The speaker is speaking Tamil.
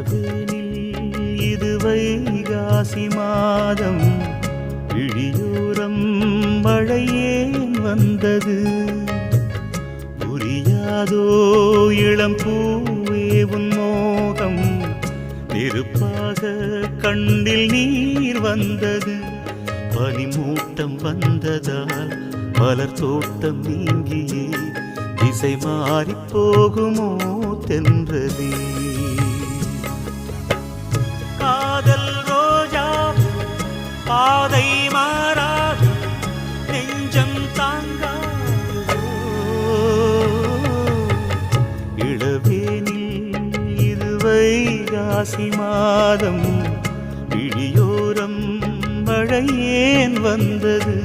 இளவேனில் இது வைகாசி மாதம், இழியோரம் மழையேன் வந்தது. புரியாதோ இளம் பூவே உன் மோகம், நெருப்பாக கண்ணில் நீர் வந்தது. பனிமூட்டம் வந்ததால் மலர் தோட்டம் நீங்கியே திசை மாறி போகுமோ தென்றலே. காதல் ரோஜா பாதை மாறாது, நெஞ்சம் தாங்காதோ. இளவேனில் இது வைகாசி மாதம், இழியோரம் மழையேன் வந்தது.